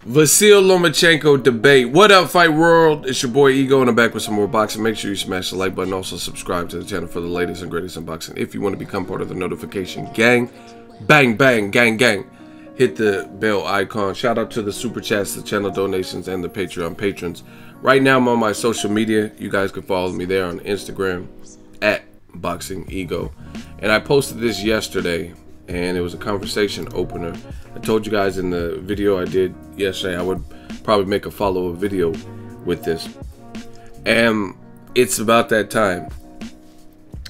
Vasyl Lomachenko debate. What up, fight world? It's your boy Ego, and I'm back with some more boxing. Make sure you smash the like button. Also subscribe to the channel for the latest and greatest in boxing. If you want to become part of the notification gang, bang bang gang gang, hit the bell icon. Shout out to the super chats, the channel donations, and the Patreon patrons. Right now I'm on my social media. You guys can follow me there on Instagram at Boxingego. And I posted this yesterday, and it was a conversation opener. I told you guys in the video I did yesterday I would probably make a follow-up video with this. And it's about that time,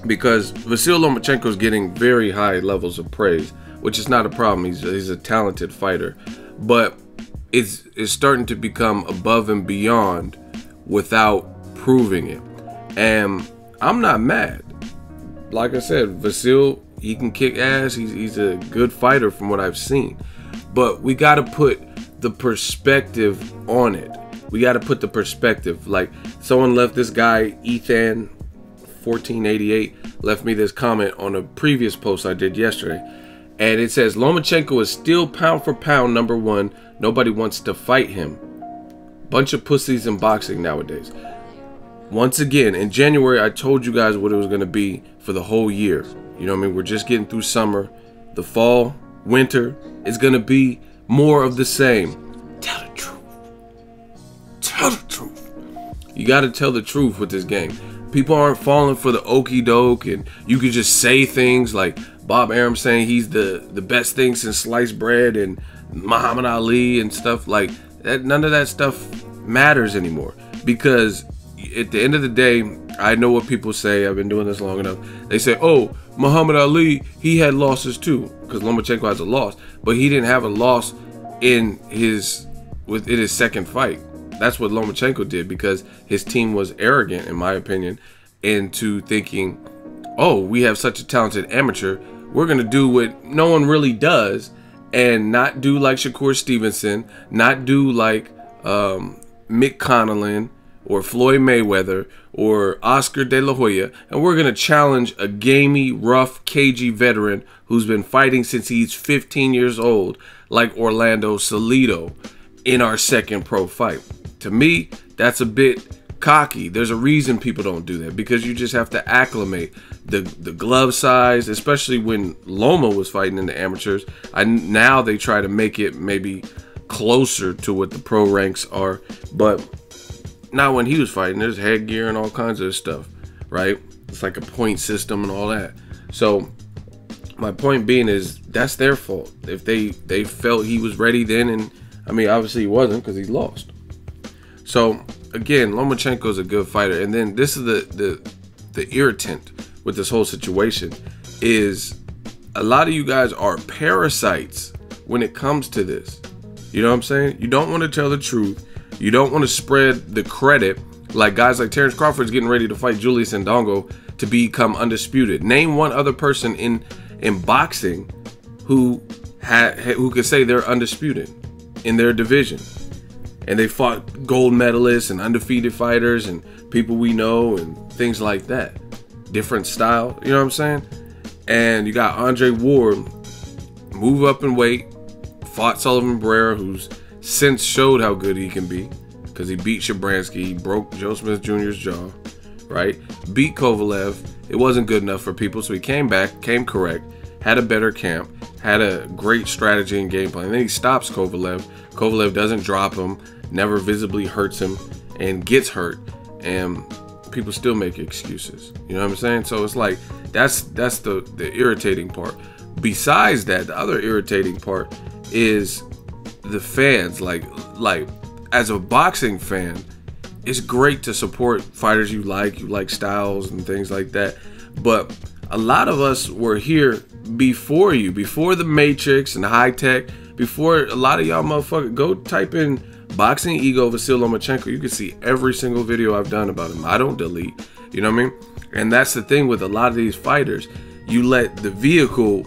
because Vasyl Lomachenko is getting very high levels of praise, which is not a problem. He's a talented fighter, but it's starting to become above and beyond without proving it. And I'm not mad. Like I said, Vasyl, he can kick ass. He's a good fighter from what I've seen. But we got to put the perspective on it. We got to put the perspective. Like, someone left, this guy, Ethan 1488, left me this comment on a previous post I did yesterday. And it says, Lomachenko is still pound for pound #1. Nobody wants to fight him. Bunch of pussies in boxing nowadays. Once again, in January, I told you guys what it was going to be for the whole year. You know what I mean? We're just getting through summer. The fall, winter, is going to be more of the same. Tell the truth. Tell the truth. You got to tell the truth with this game. People aren't falling for the okie doke, and you can just say things like Bob Arum saying he's the best thing since sliced bread, and Muhammad Ali and stuff like that. None of that stuff matters anymore, because at the end of the day, I know what people say. I've been doing this long enough. They say, oh, Muhammad Ali, he had losses too, because Lomachenko has a loss, but he didn't have a loss in his second fight. That's what Lomachenko did, because his team was arrogant, in my opinion, into thinking, oh, we have such a talented amateur, we're going to do what no one really does, and not do like Shakur Stevenson, not do like Mick Connellan, or Floyd Mayweather, or Oscar De La Hoya, and we're going to challenge a gamey, rough, cagey veteran who's been fighting since he's 15 years old, like Orlando Salido, in our second pro fight. To me, that's a bit cocky. There's a reason people don't do that, because you just have to acclimate the glove size, especially when Loma was fighting in the amateurs. Now they try to make it maybe closer to what the pro ranks are, but not when he was fighting. There's headgear and all kinds of stuff, right? It's like a point system and all that. So my point being is, that's their fault. If they felt he was ready then, and I mean, obviously he wasn't, because he lost. So again, Lomachenko is a good fighter. And then this is the irritant with this whole situation, is a lot of you guys are parasites when it comes to this. You know what I'm saying? You don't want to tell the truth. You don't want to spread the credit, like guys like Terrence Crawford's getting ready to fight Julius Ndongo to become undisputed. Name one other person in boxing who could say they're undisputed in their division. And they fought gold medalists and undefeated fighters and people we know and things like that. Different style, you know what I'm saying? And you got Andre Ward, move up in weight, fought Sullivan Barrera, who's since showed how good he can be, because he beat Shabransky, he broke Joe Smith Jr.'s jaw, right? Beat Kovalev. It wasn't good enough for people, so he came back, came correct, had a better camp, had a great strategy and game plan. And then he stops Kovalev. Kovalev doesn't drop him, never visibly hurts him, and gets hurt, and people still make excuses. You know what I'm saying? So it's like, that's the irritating part. Besides that, the other irritating part is the fans. Like as a boxing fan, it's great to support fighters you like styles and things like that, but a lot of us were here before you, before the Matrix and high tech, before a lot of y'all motherfuckers. Go type in Boxingego Vasyl Lomachenko. You can see every single video I've done about him. I don't delete, you know what I mean? And that's the thing with a lot of these fighters. You let the vehicle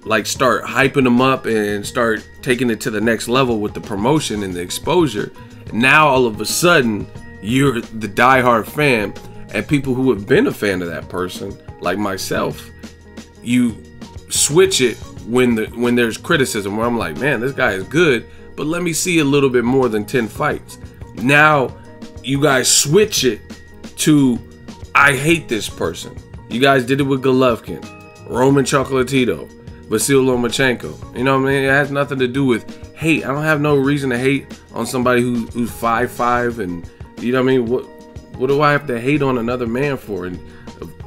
like start hyping them up and start taking it to the next level with the promotion and the exposure. Now all of a sudden you're the diehard fan, and people who have been a fan of that person, like myself, you switch it when there's criticism, where I'm like, man, this guy is good, but let me see a little bit more than 10 fights. Now you guys switch it to, I hate this person. You guys did it with Golovkin, Roman Chocolatito, Vasyl Lomachenko. You know what I mean? It has nothing to do with hate. I don't have no reason to hate on somebody who's 5'5", and you know what I mean? What do I have to hate on another man for? And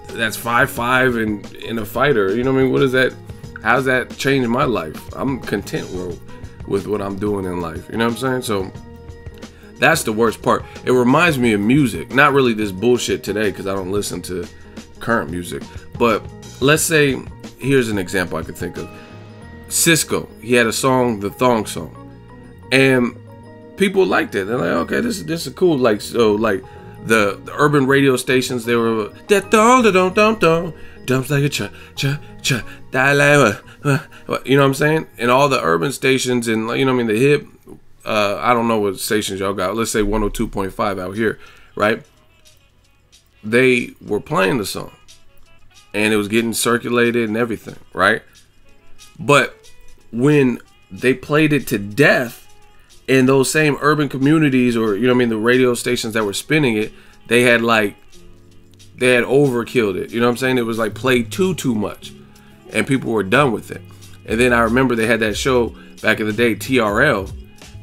that's 5'5" and in a fighter. You know what I mean? What is that? How's that change my life? I'm content with what I'm doing in life. You know what I'm saying? So that's the worst part. It reminds me of music. Not really this bullshit today because I don't listen to current music. But let's say, here's an example I could think of. Cisco, he had a song, the Thong Song. And people liked it. They're like, okay, this is cool. Like, so like the urban radio stations, they were that dong dumps like a cha cha cha you know what I'm saying? And all the urban stations and, you know what I mean, the hip, I don't know what stations y'all got. Let's say 102.5 out here, right? They were playing the song and it was getting circulated and everything, right? But when they played it to death in those same urban communities, or, you know what I mean, the radio stations that were spinning it, they had overkilled it. You know what I'm saying? It was like played too much and people were done with it. And then I remember they had that show back in the day, TRL,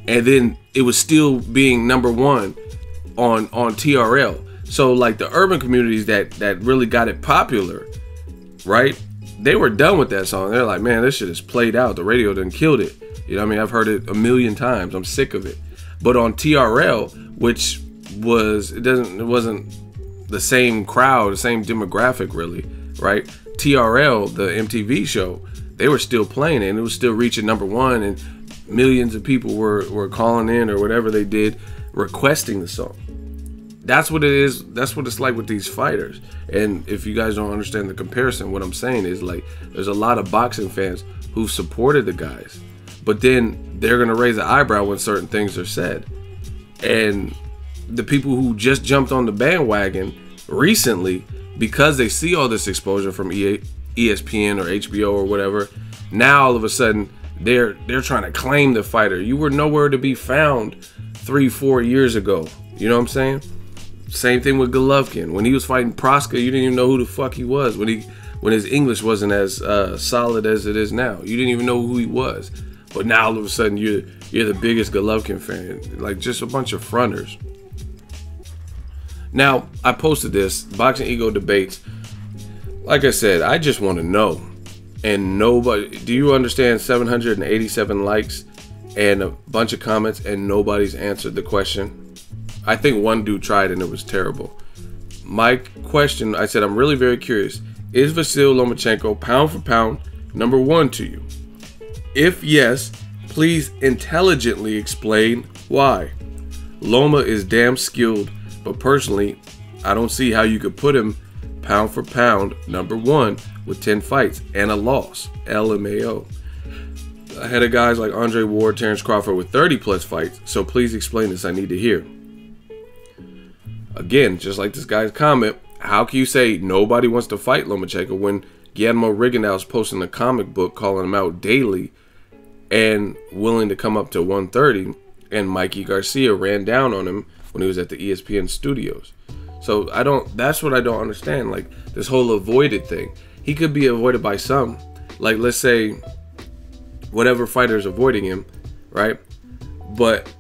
and then it was still being number one on TRL. So like the urban communities that really got it popular, right? They were done with that song. They're like, man, this shit is played out. The radio done killed it. You know what I mean? I've heard it a million times. I'm sick of it. But on TRL, which it wasn't the same crowd, the same demographic really, right? TRL, the MTV show, they were still playing it and it was still reaching number one, and millions of people were calling in or whatever they did, requesting the song. That's what it is. That's what it's like with these fighters. And if you guys don't understand the comparison, what I'm saying is, like, there's a lot of boxing fans who supported the guys, but then they're going to raise an eyebrow when certain things are said. And the people who just jumped on the bandwagon recently, because they see all this exposure from ESPN or HBO or whatever, now all of a sudden they're trying to claim the fighter. You were nowhere to be found 3-4 years ago. You know what I'm saying? Same thing with Golovkin. When he was fighting Proska, you didn't even know who the fuck he was. When his English wasn't as solid as it is now, you didn't even know who he was. But now all of a sudden you're the biggest Golovkin fan. Like, just a bunch of fronters. Now, I posted this, Boxing Ego Debates. Like I said, I just want to know. And nobody, do you understand 787 likes and a bunch of comments and nobody's answered the question? I think one dude tried and it was terrible. My question, I said, I'm really very curious. Is Vasyl Lomachenko pound for pound number one to you? If yes, please intelligently explain why. Loma is damn skilled, but personally, I don't see how you could put him pound for pound number one with 10 fights and a loss. LMAO. Ahead of guys like Andre Ward, Terrence Crawford with 30 plus fights, so please explain this. I need to hear. Again, just like this guy's comment, how can you say nobody wants to fight Lomachenko when Guillermo Rigondeaux's posting a comic book calling him out daily and willing to come up to 130, and Mikey Garcia ran down on him when he was at the ESPN studios? So that's what I don't understand. Like, this whole avoided thing. He could be avoided by some. Like, let's say whatever fighter is avoiding him, right? But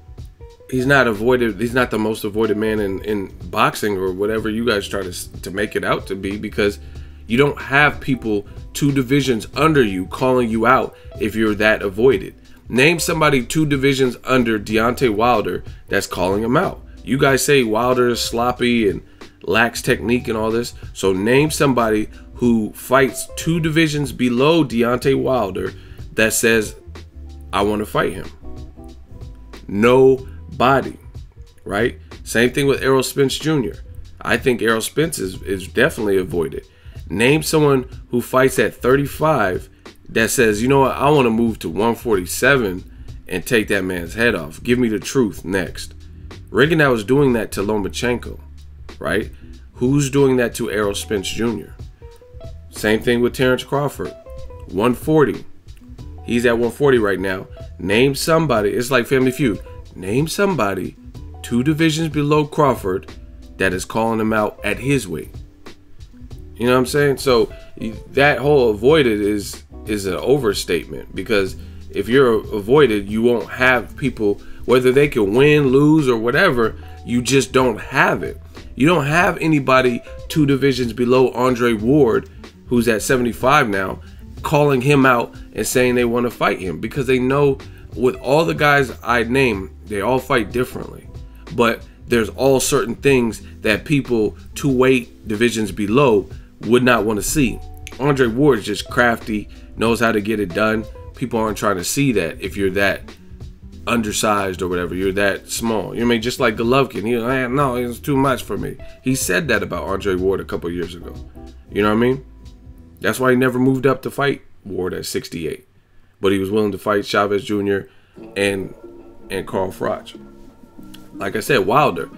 he's not avoided. He's not the most avoided man in boxing or whatever you guys try to make it out to be, because you don't have people 2 divisions under you calling you out if you're that avoided. Name somebody 2 divisions under Deontay Wilder that's calling him out. You guys say Wilder is sloppy and lacks technique and all this. So name somebody who fights 2 divisions below Deontay Wilder that says, I want to fight him. Nobody, right? Same thing with Errol Spence Jr. I think Errol Spence is definitely avoided. Name someone who fights at 35 that says, you know what, I want to move to 147 and take that man's head off. Give me the truth next. Rigondeaux is doing that to Lomachenko, right? Who's doing that to Errol Spence Jr.? Same thing with Terrence Crawford. 140. He's at 140 right now. Name somebody. It's like Family Feud. Name somebody 2 divisions below Crawford that is calling him out at his weight. You know what I'm saying? So that whole avoided is an overstatement, because if you're avoided, you won't have people, whether they can win, lose, or whatever, you just don't have it. You don't have anybody 2 divisions below Andre Ward, who's at 75 now, calling him out and saying they want to fight him, because they know with all the guys I name, they all fight differently. But there's all certain things that people 2 weight divisions below would not want to see. Andre Ward is just crafty, knows how to get it done. People aren't trying to see that if you're that undersized or whatever, you're that small. You know what I mean? Just like Golovkin, no, it's too much for me. He said that about Andre Ward a couple years ago. You know what I mean? That's why he never moved up to fight Ward at 68. But he was willing to fight Chavez Jr. and Carl Froch. Like I said, Wilder,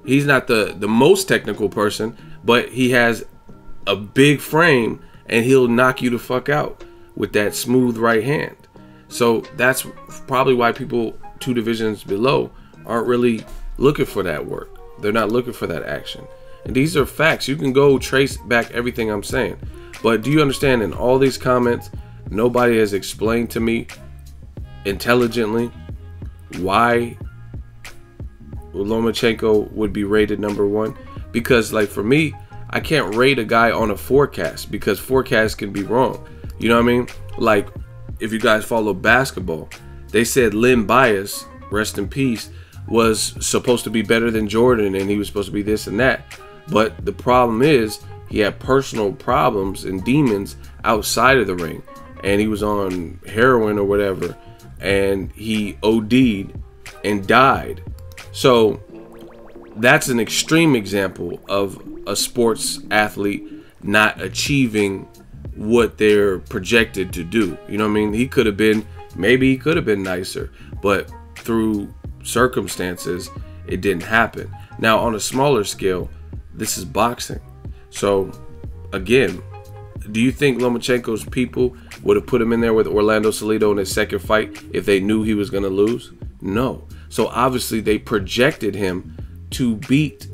he's not the most technical person, but he has a big frame and he'll knock you the fuck out with that smooth right hand. So that's probably why people 2 divisions below aren't really looking for that work. They're not looking for that action. And these are facts. You can go trace back everything I'm saying. But do you understand, in all these comments, nobody has explained to me intelligently why Lomachenko would be rated #1? Because, like, for me, I can't rate a guy on a forecast, because forecasts can be wrong. You know what I mean? Like, if you guys follow basketball, they said Len Bias, rest in peace, was supposed to be better than Jordan, and he was supposed to be this and that. But the problem is, he had personal problems and demons outside of the ring, and he was on heroin or whatever, and he OD'd and died. So that's an extreme example of a sports athlete not achieving what they're projected to do. You know what I mean? He could have been, maybe he could have been nicer, but through circumstances, it didn't happen. Now, on a smaller scale, this is boxing. So, again, do you think Lomachenko's people would have put him in there with Orlando Salido in his second fight if they knew he was going to lose? No. So, obviously, they projected him to beat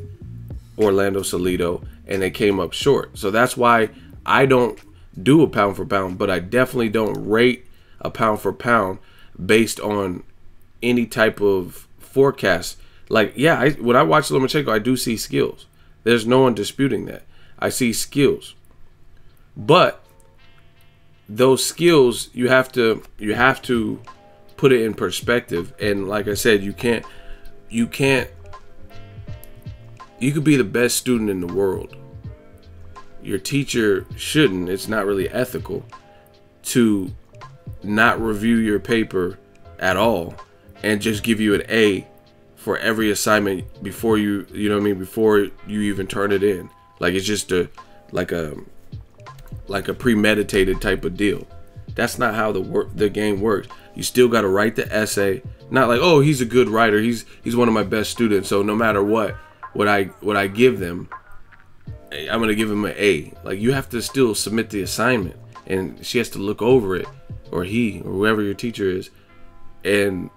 Orlando Salido, and they came up short. So that's why I don't do a pound for pound, but I definitely don't rate a pound for pound based on any type of forecast. Like, yeah, when I watch Lomachenko, I do see skills. There's no one disputing that. I see skills. But those skills, you have to put it in perspective. And like I said, you could be the best student in the world. Your teacher shouldn't, it's not really ethical to not review your paper at all and just give you an A for every assignment before you know what I mean, before you even turn it in. Like, it's just like a premeditated type of deal. That's not how the game works. You still got to write the essay. Not like, oh, he's a good writer, he's one of my best students, so no matter what I give them, I'm gonna give him an A. Like, you have to still submit the assignment, and she has to look over it, or he, or whoever your teacher is, and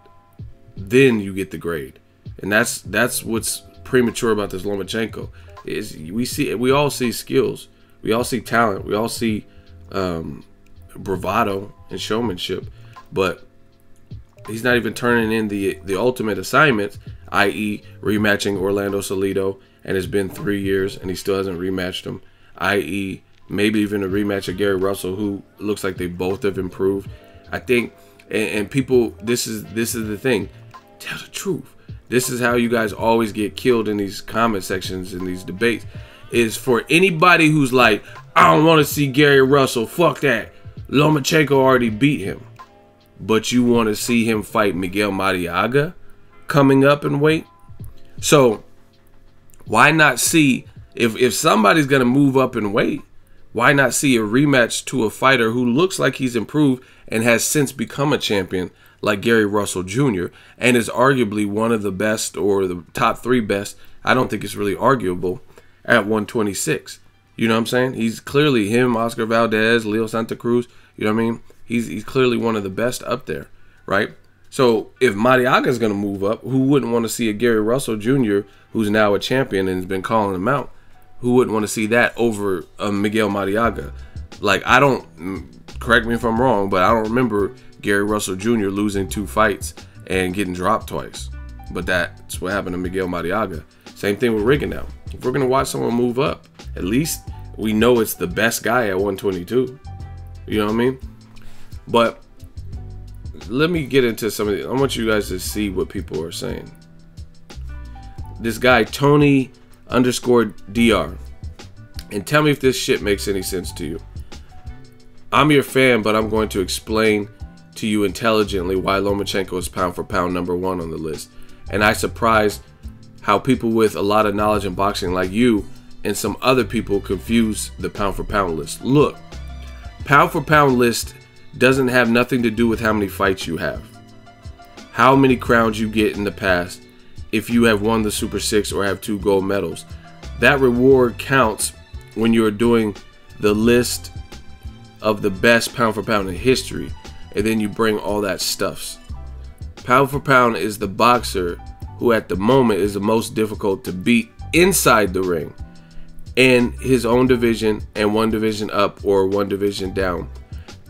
then you get the grade. And that's what's premature about this Lomachenko. Is we all see skills, we all see talent, we all see bravado and showmanship, but he's not even turning in the ultimate assignments, i.e. rematching Orlando Salido, and it's been 3 years and he still hasn't rematched him, i.e. maybe even a rematch of Gary Russell, who looks like they both have improved. I think, and people, this is the thing, tell the truth. This is how you guys always get killed in these comment sections, in these debates, is for anybody who's like, I don't want to see Gary Russell, fuck that, Lomachenko already beat him. But you want to see him fight Miguel Mariaga coming up in weight? So why not see, if somebody's going to move up in weight, why not see a rematch to a fighter who looks like he's improved and has since become a champion, like Gary Russell Jr., and is arguably one of the best, or the top 3 best, I don't think it's really arguable, at 126. You know what I'm saying? He's clearly him, Oscar Valdez, Leo Santa Cruz, you know what I mean? He's clearly one of the best up there, right? So if Mariaga is going to move up, who wouldn't want to see a Gary Russell Jr., who's now a champion and has been calling him out? Who wouldn't want to see that over Miguel Mariaga? Like, I don't, correct me if I'm wrong, but I don't remember Gary Russell Jr. losing 2 fights and getting dropped twice. But that's what happened to Miguel Mariaga. Same thing with Rigondeaux. If we're going to watch someone move up, at least we know it's the best guy at 122. You know what I mean? But let me get into some of the, I want you guys to see what people are saying. This guy, Tony_DR. And tell me if this shit makes any sense to you. I'm your fan, but I'm going to explain to you intelligently why Lomachenko is pound for pound #1 on the list. And I surprised how people with a lot of knowledge in boxing like you and some other people confuse the pound for pound list. Look, pound for pound list doesn't have nothing to do with how many fights you have, how many crowns you get in the past, if you have won the Super 6 or have 2 gold medals. That reward counts when you're doing the list of the best pound for pound in history, and then you bring all that stuffs. Pound for pound is the boxer who at the moment is the most difficult to beat inside the ring in his own division and 1 division up or 1 division down,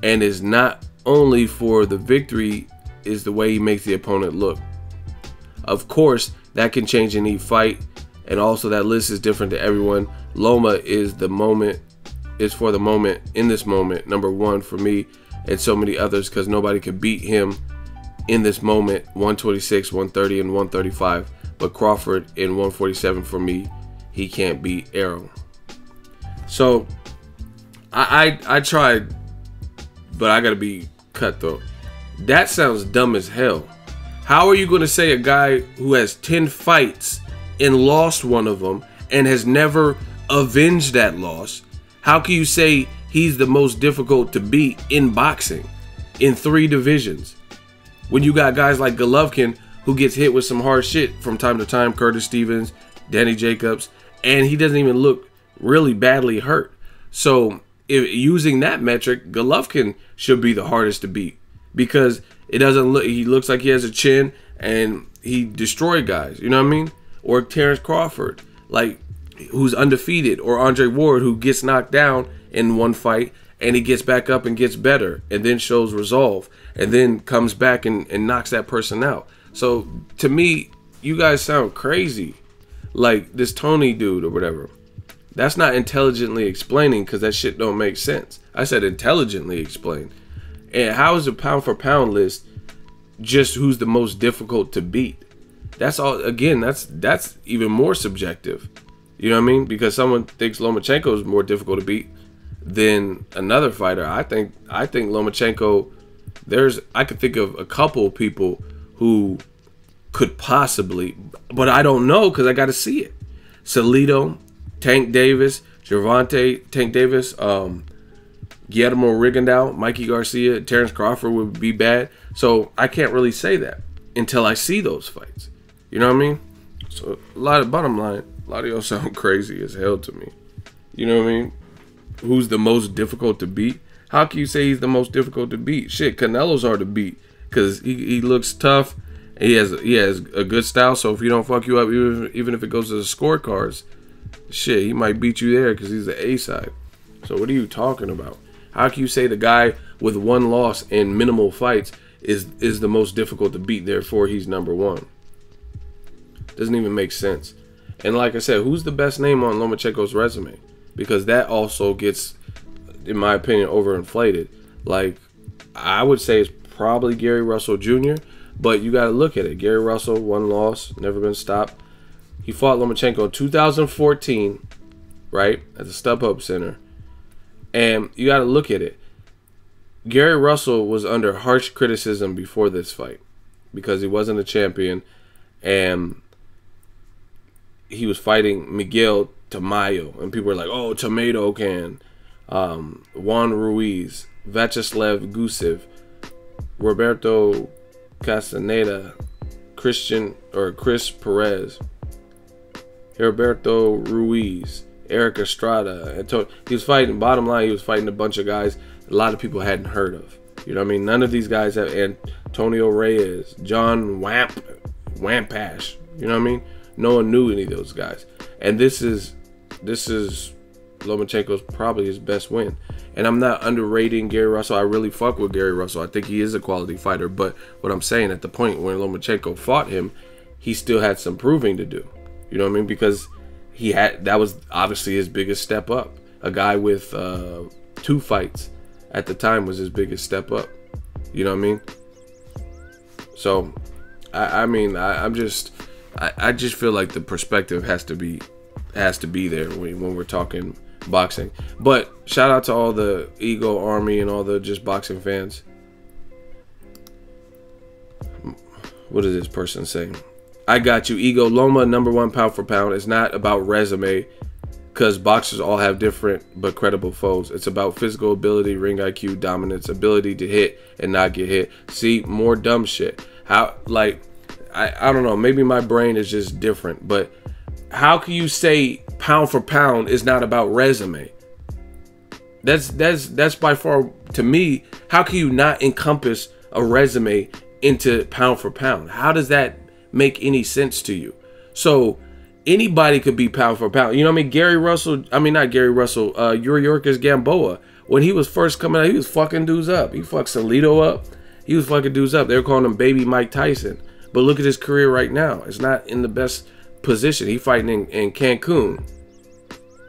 and is not only for the victory, is the way he makes the opponent look. Of course, that can change in each fight, and also that list is different to everyone. Loma is the moment, is for the moment, in this moment, #1 for me and so many others, because nobody could beat him in this moment. 126, 130, and 135. But Crawford in 147 for me, he can't beat Arrow. So I tried, but I gotta be cutthroat. That sounds dumb as hell. How are you gonna say a guy who has 10 fights and lost 1 of them and has never avenged that loss, how can you say he's the most difficult to beat in boxing in 3 divisions? When you got guys like Golovkin who gets hit with some hard shit from time to time, Curtis Stevens, Danny Jacobs, and he doesn't even look really badly hurt. So if using that metric, Golovkin should be the hardest to beat, because it doesn't look, he looks like he has a chin and he destroyed guys, you know what I mean? Or Terrence Crawford, like, who's undefeated, or Andre Ward, who gets knocked down in 1 fight and he gets back up and gets better and then shows resolve and then comes back and knocks that person out. So to me, you guys sound crazy. Like this Tony dude or whatever. That's not intelligently explaining, because that shit don't make sense. I said intelligently explain. And how is a pound for pound list just who's the most difficult to beat? That's all. Again, that's even more subjective. You know what I mean? Because someone thinks Lomachenko is more difficult to beat than another fighter. I think Lomachenko. I could think of a couple of people who could possibly, but I don't know because I got to see it. Salido, Tank Davis, Gervonta Tank Davis, Guillermo Rigondeaux, Mikey Garcia, Terrence Crawford would be bad. So I can't really say that until I see those fights. You know what I mean? So bottom line, a lot of y'all sound crazy as hell to me. You know what I mean? Who's the most difficult to beat? How can you say he's the most difficult to beat? Shit, Canelo's hard to beat because he looks tough. And he has a good style. So if he don't fuck you up, even if it goes to the scorecards, shit, he might beat you there because he's the A side. So what are you talking about? How can you say the guy with 1 loss and minimal fights is the most difficult to beat, therefore he's #1? Doesn't even make sense. And like I said, who's the best name on Lomachenko's resume? Because that also gets, in my opinion, overinflated. Like, I would say it's probably Gary Russell Jr., but you got to look at it. Gary Russell, 1 loss, never been stopped. He fought Lomachenko in 2014, right, at the StubHub Center. And you got to look at it. Gary Russell was under harsh criticism before this fight because he wasn't a champion, and he was fighting Miguel Tamayo, and people were like, "Oh, Tomato can." Juan Ruiz, Vyacheslav Gusev, Roberto Castaneda, Chris Perez, Roberto Ruiz, Eric Estrada. He was fighting, bottom line, he was fighting a bunch of guys a lot of people hadn't heard of. You know what I mean? None of these guys have Antonio Reyes, John Wampash. You know what I mean? No one knew any of those guys. And this is Lomachenko's probably his best win. And I'm not underrating Gary Russell. I really fuck with Gary Russell. I think he is a quality fighter. But what I'm saying, at the point when Lomachenko fought him, he still had some proving to do. You know what I mean? Because that was obviously his biggest step up. A guy with 2 fights at the time was his biggest step up. You know what I mean? So, I just feel like the perspective has to be there when we're talking boxing. But shout out to all the Ego Army and all the just boxing fans. What is this person saying? I got you, Ego. Loma, #1 pound for pound. It's not about resume, because boxers all have different but credible foes. It's about physical ability, ring IQ, dominance, ability to hit and not get hit. See, more dumb shit. How, like, I don't know, maybe my brain is just different, but how can you say pound for pound is not about resume? That's by far, to me, how can you not encompass a resume into pound for pound? How does that make any sense to you? So anybody could be pound for pound. You know what I mean? Gary Russell, I mean, not Gary Russell, Yuriorkis Gamboa, when he was first coming out, he was fucking dudes up. He fucked Salido up. He was fucking dudes up. They were calling him baby Mike Tyson. But look at his career right now. It's not in the best position. He fighting in Cancun.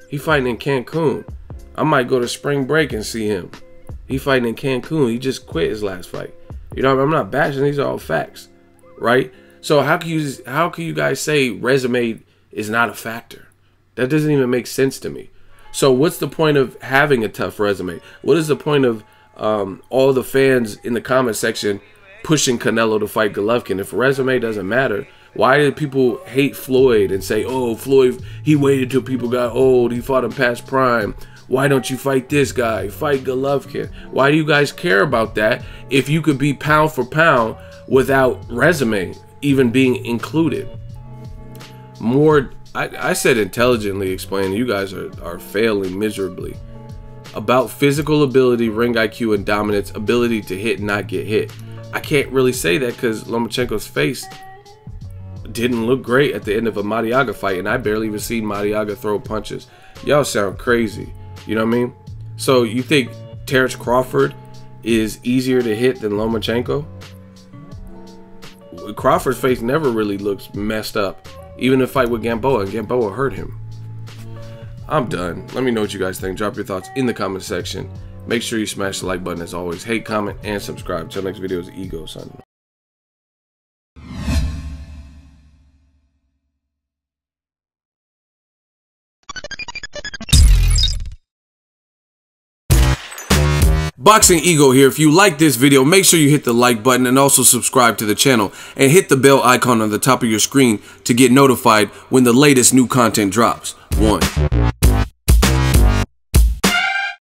He fighting in Cancun. I might go to spring break and see him. He fighting in Cancun. He just quit his last fight. You know, I'm not bashing. These are all facts, right? So how can you guys say resume is not a factor? That doesn't even make sense to me. So what's the point of having a tough resume? What is the point of all the fans in the comment section pushing Canelo to fight Golovkin? If resume doesn't matter, why did people hate Floyd and say, oh, Floyd, he waited till people got old, he fought him past prime, why don't you fight this guy, fight Golovkin? Why do you guys care about that if you could be pound for pound without resume even being included? I said intelligently explain. You guys are failing miserably. About physical ability, ring IQ, and dominance, ability to hit and not get hit. I can't really say that because Lomachenko's face didn't look great at the end of a Mariaga fight, and I barely even seen Mariaga throw punches. Y'all sound crazy. You know what I mean? So you think Terrence Crawford is easier to hit than Lomachenko? Crawford's face never really looks messed up, even in a fight with Gamboa, and Gamboa hurt him. I'm done. Let me know what you guys think. Drop your thoughts in the comment section. Make sure you smash the like button as always. Hate, comment, and sign. Till next video is Ego signing. Boxingego here. If you like this video, make sure you hit the like button and also subscribe to the channel and hit the bell icon on the top of your screen to get notified when the latest new content drops. 1.